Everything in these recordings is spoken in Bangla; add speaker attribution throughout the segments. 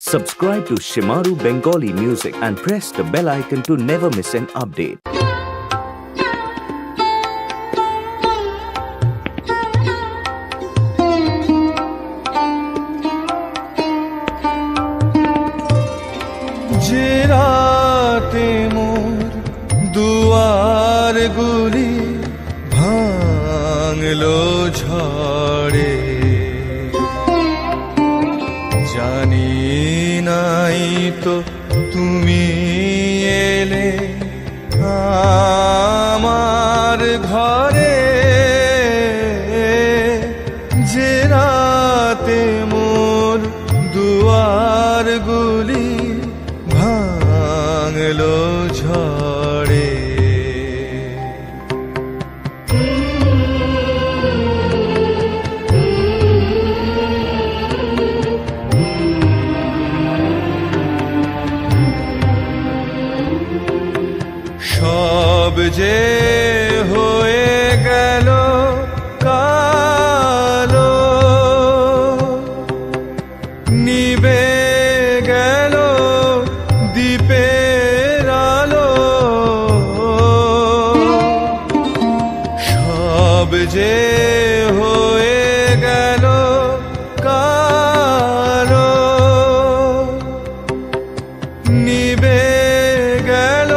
Speaker 1: Subscribe to Shimaru Bengali Music and press the bell icon to never miss an update.
Speaker 2: যে রাতে মোর দুয়ার গুলি ভাঙলো ঝড়ে, জানি নাই তো তুমি এলে আমার ঘরে। যে রাতে মোর দুয়ার গুলি ভাঙলো ঝড়ে, সব যে হয়ে গেল কালো, নিবে গেল দ্বীপের আলো। সব যে হয়ে গেল কালো, নিবে গেল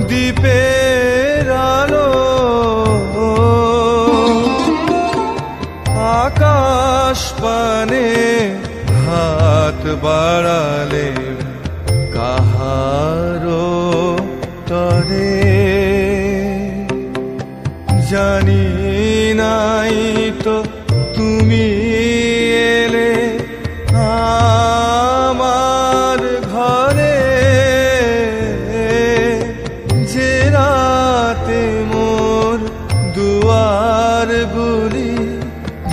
Speaker 2: দ্বীপের আলো। আকাশ পানে হাত বাড়ালে কাহারো তরে, জানি নাই তো তুমি এলে আমার ঘরে। যে রাতে মোর দুয়ার গুলি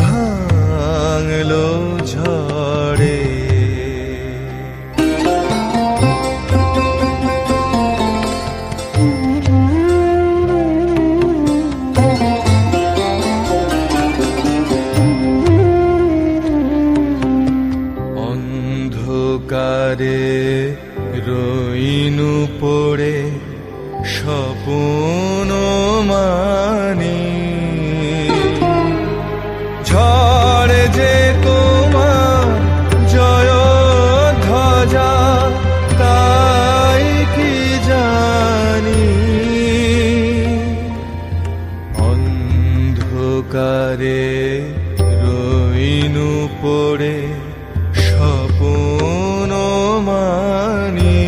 Speaker 2: ভাঙলো ঝড়ে, অন্ধকারে রইনু পড়ে স্বপ্ন মানি। ঝড় যে তোমার জয় ধ্বজা, তাই কি জানি। অন্ধকারে রইনু পড়ে স্বপ্ন মানি।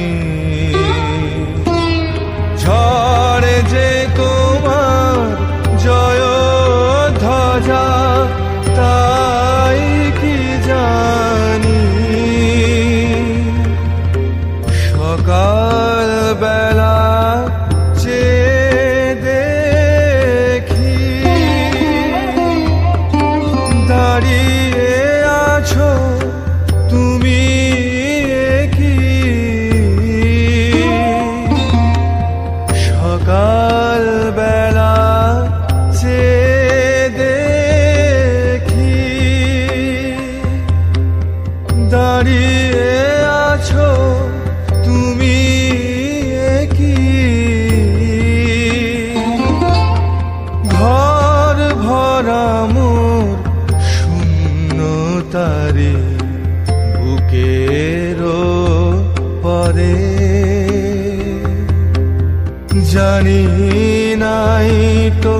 Speaker 2: ঝড় যে তোমার জয় ধ্বজা, তাই কি জানি। সকাল বেলা চেয়ে দেখি দাঁড়িয়ে আছো তুমি কি। সকাল বেলা চেয়ে দেখি দাঁড়িয়ে আছো তুমি কি। ঘর ভরা মোর শূন্যতারে বুকেরও পরে, জানি নাই তো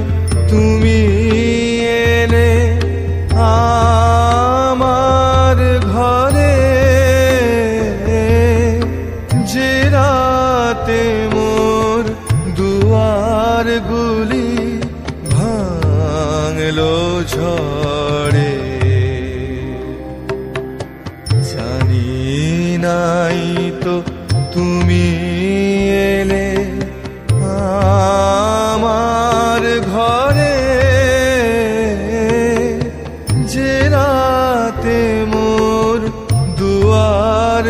Speaker 2: তুমি এলে আমার ঘরে। যে রাতে মোর দুয়ার গুলি ভাঙলো ঝড়ে, জানি নাই তো তুমি এলে আমার ঘরে। যে রাতে মোর দুয়ার